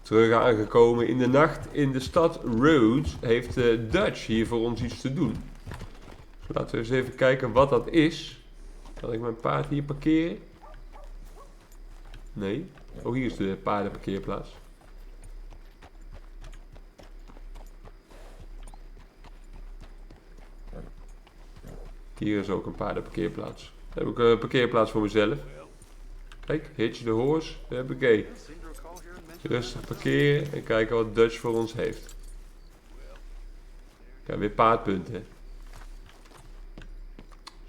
Terug aangekomen in de nacht in de stad Rhodes heeft Dutch hier voor ons iets te doen. Dus laten we eens even kijken wat dat is. Kan ik mijn paard hier parkeren? Nee. Oh, hier is de paardenparkeerplaats. Hier is ook een paardenparkeerplaats. Dan heb ik een parkeerplaats voor mezelf. Kijk, hitch the horse. Huppakee. Rustig parkeren en kijken wat Dutch voor ons heeft. Kijk, weer paardpunten.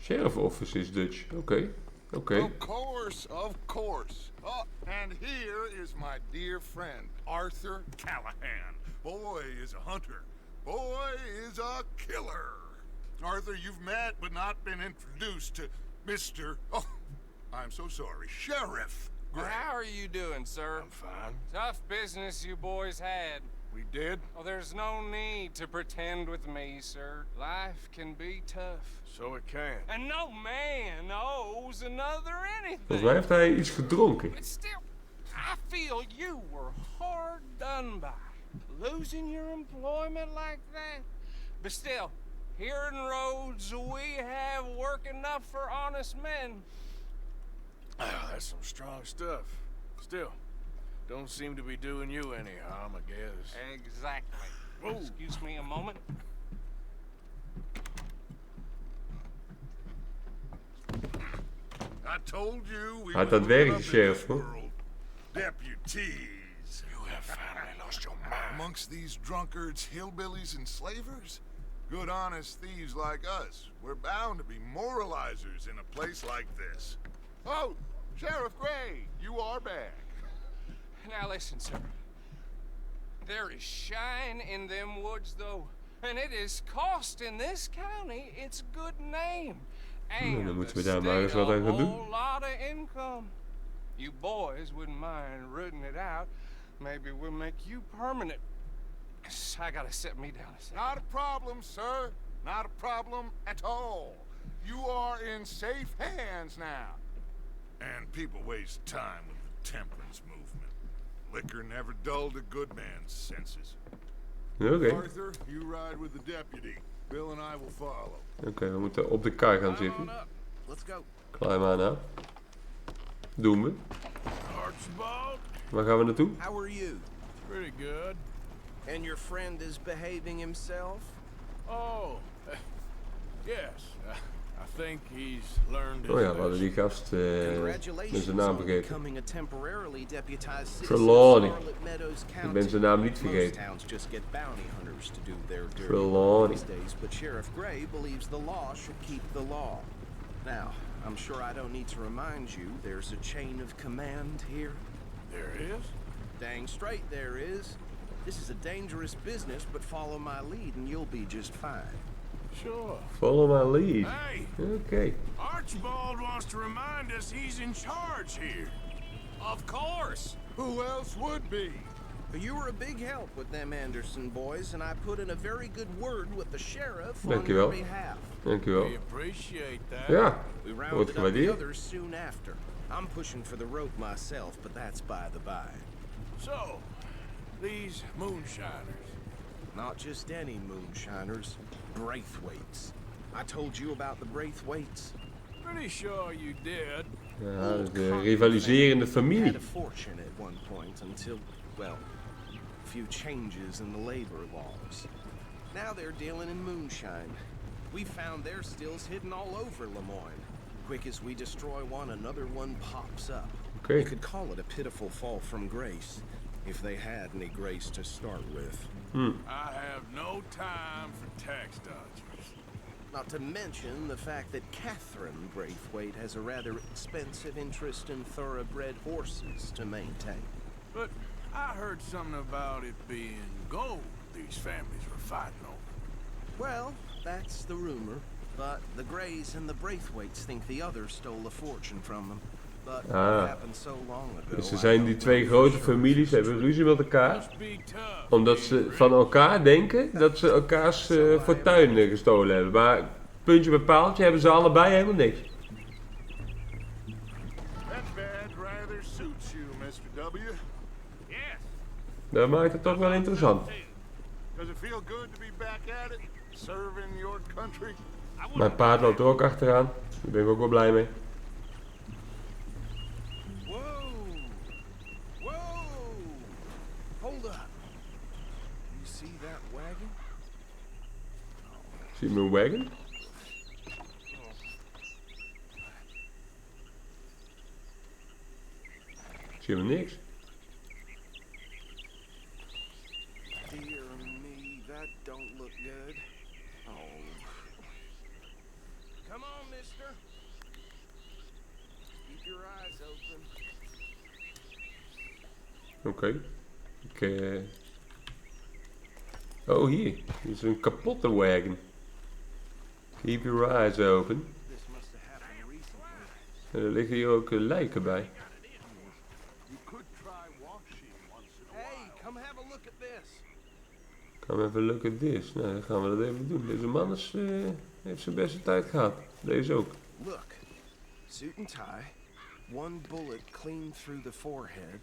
Sheriff office is Dutch. Oké. Oké. Of course, of course. Oh, and here is my dear friend, Arthur Callahan. Boy is a hunter. Boy is a killer. Arthur, you've met but not been introduced to Mr. Oh, I'm so sorry, Sheriff Gray. How are you doing, sir? I'm fine. Tough business you boys had. We did? Oh, there's no need to pretend with me, sir. Life can be tough. So it can. And no man owes another anything. Volgens mij heeft hij iets gedronken. But still, I feel you were hard done by. Losing your employment like that. But still, here in Rhodes, we have work enough for honest men. Oh, that's some strong stuff. Still, don't seem to be doing you any harm, I guess. Exactly. Whoa. Excuse me a moment. I told you we Hard would aan het werk, live up in sheriff, this hoor. world. Deputies. You have finally lost your mind. Amongst these drunkards, hillbillies, and slavers? Good honest thieves like us. We're bound to be moralizers in a place like this. Oh, Sheriff Gray, you are back. Now listen, sir. There is shine in them woods, though, and it is cost in this county its good name. Dan And moeten we the daar maar eens state wat a aan gaan doen. whole lot of income. You boys wouldn't mind rooting it out. Maybe we'll make you permanent. I gotta set me down a second. Not a problem, sir. Not a problem at all. You are in safe hands now. And people waste time with the temperance movement. Liquor never dulled a good man's senses. Oké. Arthur, you ride with the deputy. Bill and I will follow. Oké, we moeten op de kar gaan Come on zitten. up. Let's go. Climb aan aan. Doen we. Archibald, Waar gaan we naartoe? How are you? pretty good. And your friend is behaving himself? Oh, yes. I think he's learned his Oh ja, we hadden lesson. die gast met Congratulations zijn naam on vergeten. becoming a temporarily deputized citizen Trelawney. of Charlotte Meadows Ik County. ben zijn naam niet Most vergeten. towns just get bounty hunters to do their dirty Trelawney. work these days, but Sheriff Gray believes the law should keep the law. Now, I'm sure I don't need to remind you there's a chain of command here. There is? Dang straight there is. This is a dangerous business, but follow my lead and you'll be just fine. Sure. Follow my lead. Hey, Oké. Archibald wants to remind us he's in charge here. Of course. Who else would be? You were a big help with them Anderson boys, and I put in a very good word with the sheriff on Dankjewel. your behalf. Dankjewel. We appreciate that. Ja, We wordt rounded up the gewaardeerd. others soon after. I'm pushing for the rope myself, but that's by the by. So, these moonshiners. Not just any moonshiners, Braithwaites. I told you about the Braithwaites. Pretty sure you did. Ja, Old de cotton rivaliserende family familie. had a fortune at one point until, well, a few changes in the labor laws. Now they're dealing in moonshine. We found their stills hidden all over Lemoyne. Quick as we destroy one, another one pops up. Oké. You could call it a pitiful fall from grace, if they had any grace to start with. I have no time for tax dodgers. Not to mention the fact that Catherine Braithwaite has a rather expensive interest in thoroughbred horses to maintain. But I heard something about it being gold these families were fighting over. Well, that's the rumor. But the Greys and the Braithwaites think the others stole a fortune from them. But it happened so long ago. Dus er zijn die twee grote families, hebben ruzie met elkaar. Must be tough. Omdat ze van elkaar denken dat ze elkaars fortuin gestolen hebben. Maar puntje bij paaltje hebben ze allebei helemaal niks. That bad rather suits you, Mr. W. Yes. Dat maakt het toch wel interessant. Does it feel good to be back at it? Serving your country? Mijn paard loopt er ook achteraan. Daar ben ik ook wel blij mee. Whoa! Whoa! Hold up. You see that wagon? Zie je mijn wagon? Zie je helemaal niks. Dear me, that don't look good. Oh. Come on, mister. Keep your eyes open. Oké. Oh, hier. Hier is een kapotte wagon. Keep your eyes open. This must have happened recently. En er liggen hier ook lijken bij. You could try washing once in a Hey, while. come have a look at this. Gaan we even look at this. Nou, dan gaan we dat even doen. Deze man heeft zijn beste tijd gehad. Deze ook. Look. Suit and tie. One bullet clean through the forehead.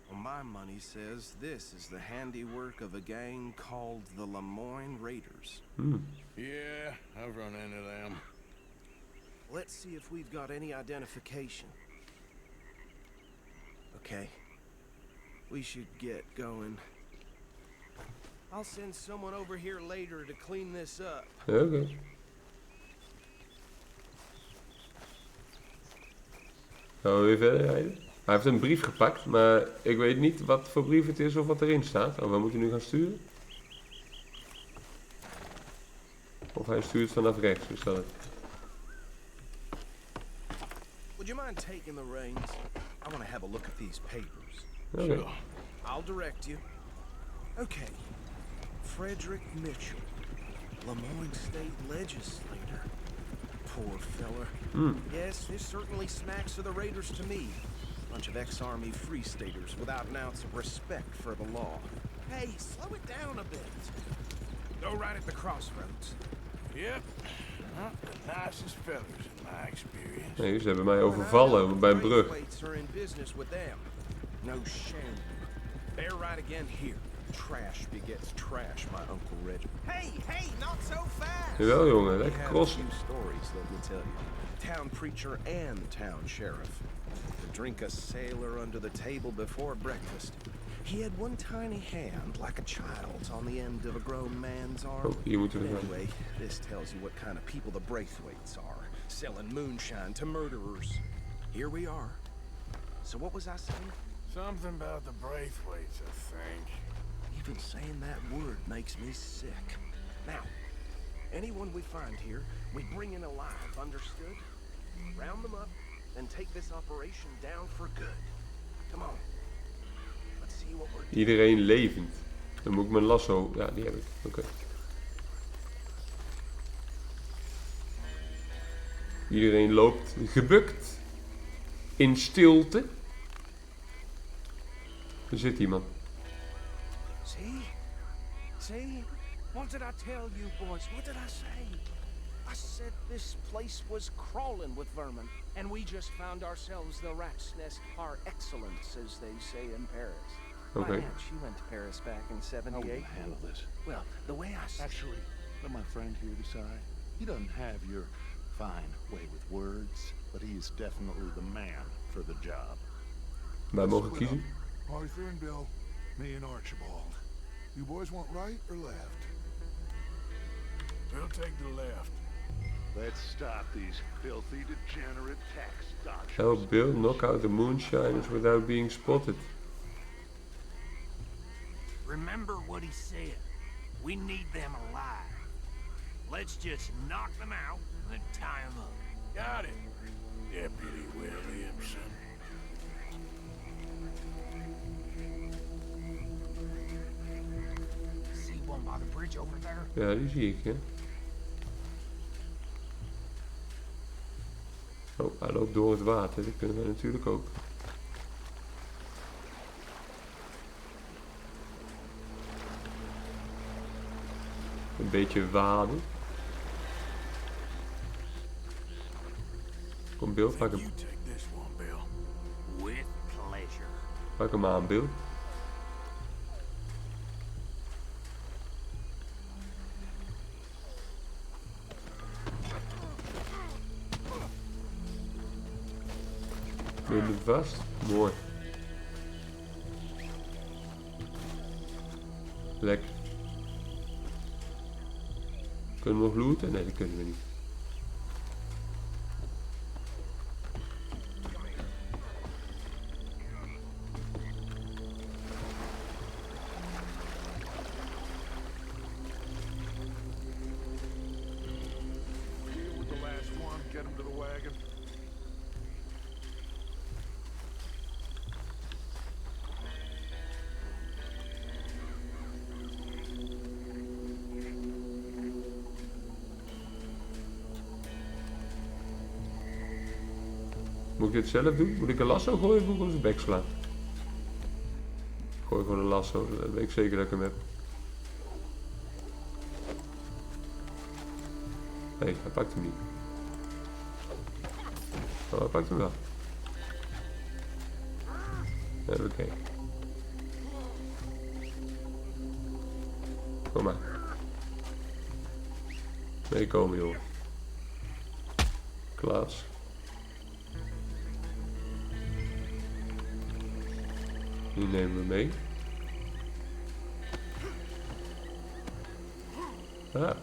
Well, my money says this is the handiwork of a gang called the Lemoyne Raiders. Yeah, I've run into them. Let's see if we've got any identification. Okay. We should get going. I'll send someone over here later to clean this up. Oké. Gaan we weer verder rijden? Hij heeft een brief gepakt, maar ik weet niet wat voor brief het is of wat erin staat. Oh, we moeten nu gaan sturen. Of hij stuurt vanaf rechts, is dat het? Would you mind taking the reins? I want to have a look at these papers. Oké. I'll direct you. Okay. Frederick Mitchell, Lemoyne State Legislator. Poor fella. Yes, this certainly smacks of the Raiders to me. Bunch of ex-Army free staters without an ounce of respect for the law. Hey, slow it down a bit. Go right at the crossroads. Yep. Not the nicest fellas in my experience. Nee, ze hebben mij overvallen bij een brug. Braithwaites are in business with them. No shame. Bear right again here. Trash begets trash, my Uncle Reggie. Hey, not so fast! Jawel jongen, He lekker had a crossen. few stories, let me tell you. Town preacher and town sheriff. To drink a sailor under the table before breakfast. He had one tiny hand, like a child's, on the end of a grown man's arm. Oh, hier moeten we gaan. Anyway, this tells you what kind of people the Braithwaites are. Selling moonshine to murderers. Here we are. So what was I saying? Something about the Braithwaites, I think. Even saying that word makes me sick. Now, anyone we find here, we bring in alive, understood? Round them up, and take this operation down for good. Come on. Let's see what we're doing. Iedereen levend. Dan moet ik mijn lasso... Ja, die heb ik. Oké. Iedereen loopt gebukt. In stilte. Er zit iemand. See? What did I tell you, boys? What did I say? I said this place was crawling with vermin, and we just found ourselves the rat's nest par excellence, as they say in Paris. Okay. My aunt, she went to Paris back in '78. How will you handle this? Well, the way I see Actually, let my friend here decide. He doesn't have your fine way with words, but he is definitely the man for the job. Wij mogen kiezen. Arthur and Bill, me and Archibald. You boys want right or left? We'll take the left. Let's stop these filthy, degenerate tax dodgers. Help Bill knock out the moonshiners without being spotted. Remember what he said. We need them alive. Let's just knock them out and then tie them up. Got it, Deputy Williamson. See one by the bridge over there? Ja, die zie ik, hè. Oh, hij loopt door het water. Dat kunnen we natuurlijk ook. Een beetje waden. Kom Bill, pak hem. You take this one, Bill. With pleasure. Pak hem aan, Bill. vast. Mooi. Lekker. Kunnen we nog looten? Nee, dat kunnen we niet. Deal with the last one, get him to the wagon. Moet ik dit zelf doen? Moet ik een lasso gooien of moet ik op zijn bek slaan? Ik gooi gewoon een lasso, dan weet ik zeker dat ik hem heb. Nee, hij pakt hem niet. Oh, hij pakt hem wel. Even kijken. Kom maar. Meekomen, joh. Klaas. Die nemen we mee. Ah.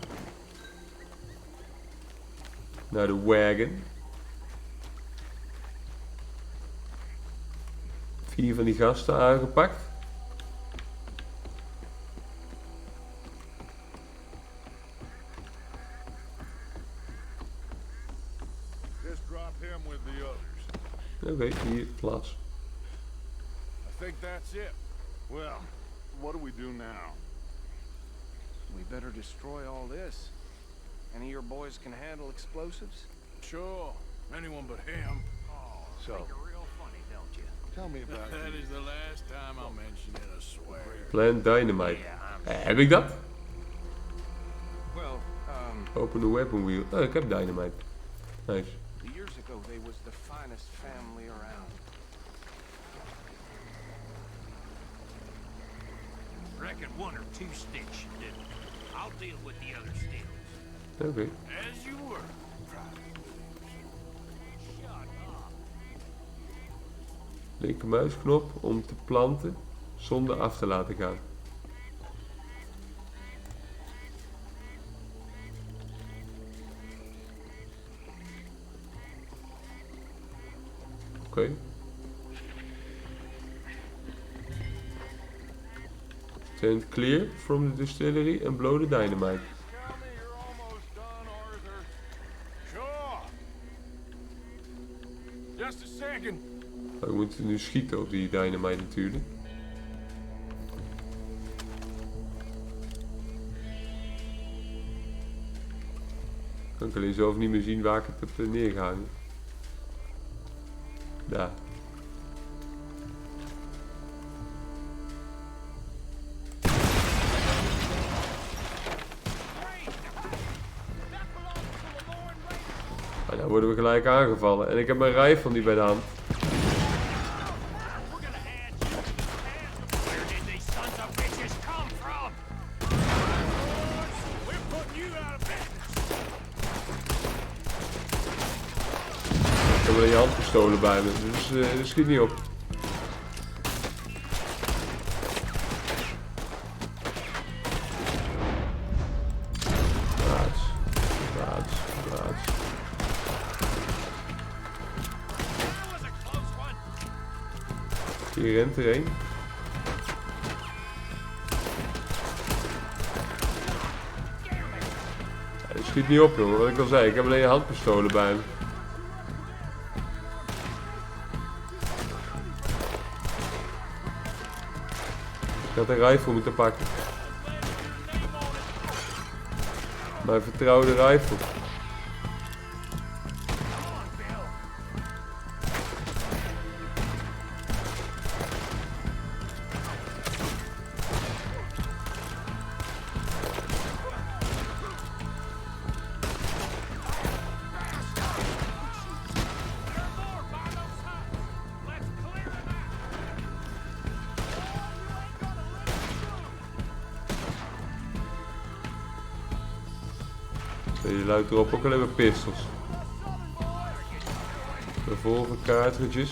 Naar de wagon. 4 van die gasten aangepakt. Just drop him with the others. Oké, hier, plaats. I think that's it. Well, what do we do now? We better destroy all this. Any of your boys can handle explosives? Sure, anyone but him. So, Real funny, don't you? tell me about That is the last time I'll mention it, I swear. Plant dynamite. Heb ik dat? Well, Open the weapon wheel. Oh, ik heb dynamite. Nice. years ago they was the finest family around. Reckon 1 or 2 sticks should do it. I'll deal with the other sticks. Oké. As you were. Shut up. Linkermuisknop om te planten zonder af te laten gaan. Oké. Stand clear from the distillery and blow the dynamite. Tell me you're almost done, Arthur. Sure. Just a second. We moeten nu schieten op die dynamite natuurlijk. Kan ik alleen zelf niet meer zien waar ik het heb neergehangen. Daar. Maar dan worden we gelijk aangevallen. En ik heb mijn rifle niet bij de hand. We're gonna add you. Where did these sons of bitches come from? We're putting you out of business. Ik heb alleen handpistolen bij me, dus schiet niet op. Plaats. That was a close one. Hier rent er een. Ja, die schiet niet op, jongen, wat ik al zei. Ik heb alleen handpistolen bij me. Ik had een rifle moeten pakken. Mijn vertrouwde rifle. Je luidt erop ook alleen maar pistols. Revolver cartridges.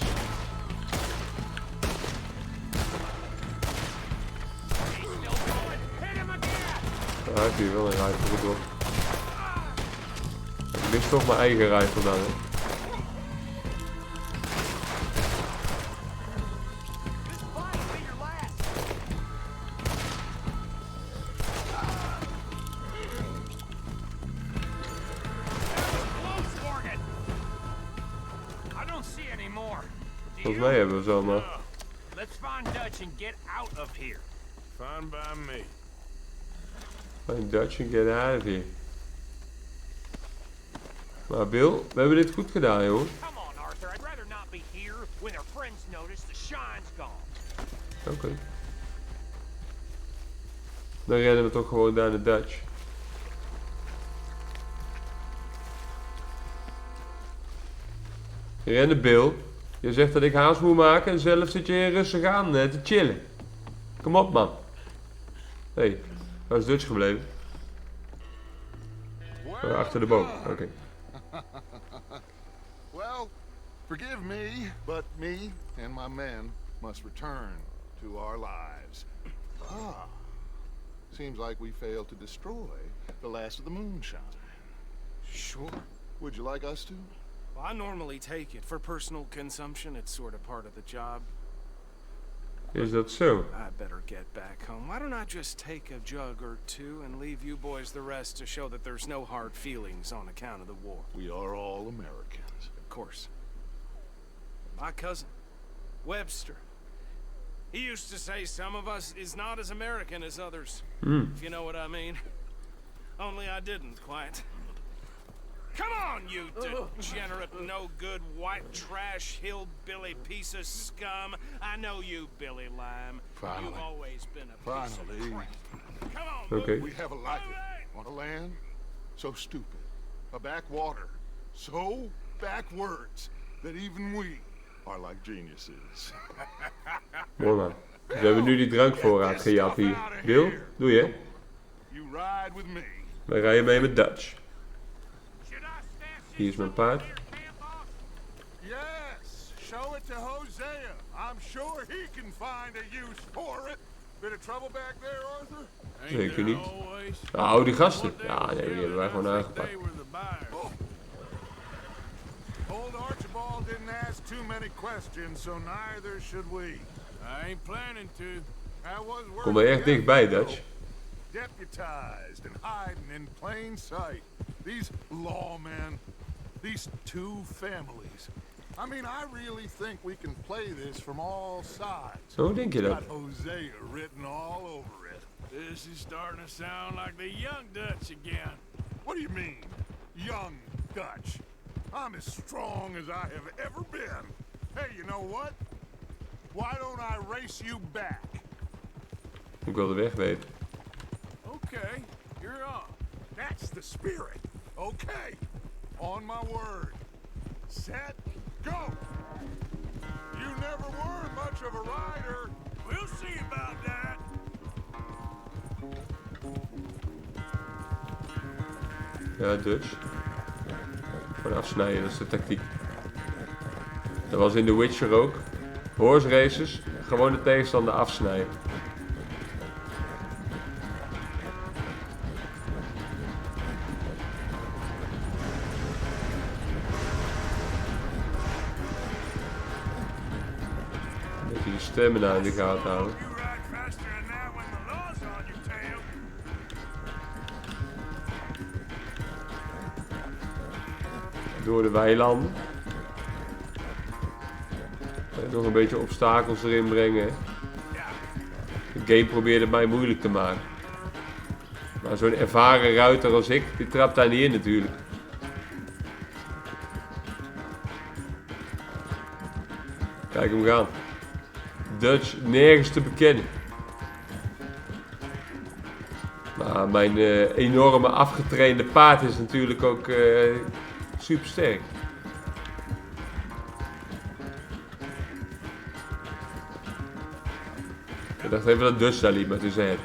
Hij heeft hier wel een rifle gedropt. Ik mis toch mijn eigen rifle dan, hè. Volgens mij hebben we ze allemaal. Let's find Dutch and get out of here. Fine by me. Find Dutch and get out of here. Maar Bill, we hebben dit goed gedaan, joh. Come on, Arthur. I'd rather not be here when their friends notice the shine's gone. Oké. Dan rennen we toch gewoon naar de Dutch. Rennen, Bill. Je zegt dat ik haast moet maken en zelf zit je hier rustig aan te chillen. Kom op, man. Hé, hey, waar is Dutch gebleven? Achter de boom, oké. Well, forgive me, but me and my men must return to our lives. Ah, seems like we failed to destroy the last of the moonshine. Sure. Would you like us to? Well, I normally take it for personal consumption. It's sort of part of the job. Is dat zo? I better get back home. Why don't I just take a jug or two and leave you boys the rest to show that there's no hard feelings on account of the war? We are all Americans. Of course. My cousin, Webster, he used to say some of us is not as American as others. If you know what I mean. Only I didn't quite. Come on, you degenerate, no-good, white trash, hillbilly piece of scum. I know you, Billy Lime. Finally. You've always been a piece of Finally. crap. Come on, Okay. We have a life on a land so stupid, a backwater so backwards that even we are like geniuses. Mooi, man. Dus we hebben nu die drankvoorraad gejat hier. Bill, doe je? You ride with me. Wij rijden mee met Dutch. Hier is mijn paard. Yes, show it to Hosea. I'm sure he can find a use for it. Bit of trouble back there, Arthur? Zeker niet. Nou, die gasten. Ja, nee, die hebben wij gewoon aangepakt. Old Archibald didn't ask too many questions, so neither should we. I ain't planning to. That was Kom maar echt dichtbij, Dutch. Deputized and hiding in plain sight. These lawmen, these two families. I mean, I really think we can play this from all sides. Zo denk je dat? Got Hosea written all over it. This is starting to sound like the young Dutch again. What do you mean, young Dutch? I'm as strong as I have ever been. Hey, you know what? Why don't I race you back? Ik wil de weg weten. Okay, you're on. That's the spirit. Okay, on my word. Set, go. You never were much of a rider. We'll see about that. Ja, Dutch. Gewoon afsnijden, dat is de tactiek. Dat was in The Witcher ook. Horse races, gewoon de tegenstander afsnijden. Een beetje die stamina in de gaten houden. You ride faster than that when the law's on your tail. Door de weilanden. Nog een beetje obstakels erin brengen. De game probeert het mij moeilijk te maken. Maar zo'n ervaren ruiter als ik, die trapt daar niet in natuurlijk. Kijk hem gaan. Dutch nergens te bekennen. Maar mijn enorme afgetrainde paard is natuurlijk ook super sterk. Ik dacht even dat Dutch daar liep, maar toen zei het.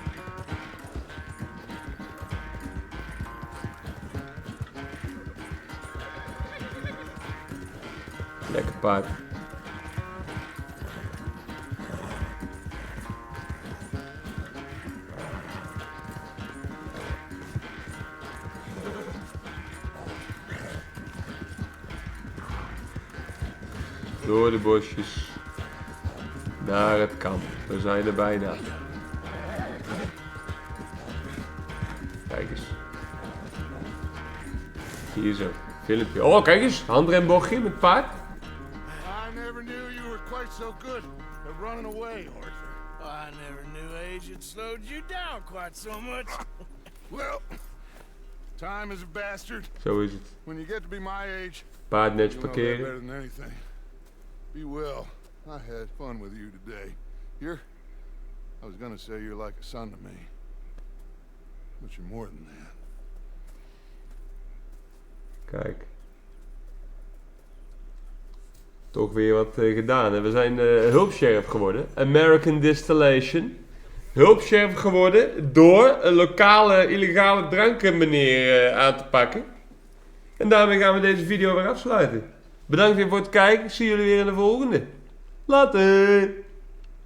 Lekker paard. Door de bosjes. Naar het kamp. We zijn er bijna. Kijk eens. Hier zo. Filmpje. Oh, kijk eens. Handrembochtje met paard. I never knew you were quite so good at running away, Arthur. I never knew age had slowed you down quite so much. Well, time is a bastard. Zo is het. When you get to be my age, Paard netjes you'll know that parkeren. better than anything. Be well. I had fun with you today. I was gonna say you're like a son to me. But you're more than that. Kijk. Toch weer wat gedaan. En we zijn hulpsheriff geworden. American Distillation. Hulpsheriff geworden door een lokale illegale drankenmeneer aan te pakken. En daarmee gaan we deze video weer afsluiten. Bedankt weer voor het kijken. Ik zie jullie weer in de volgende. Later!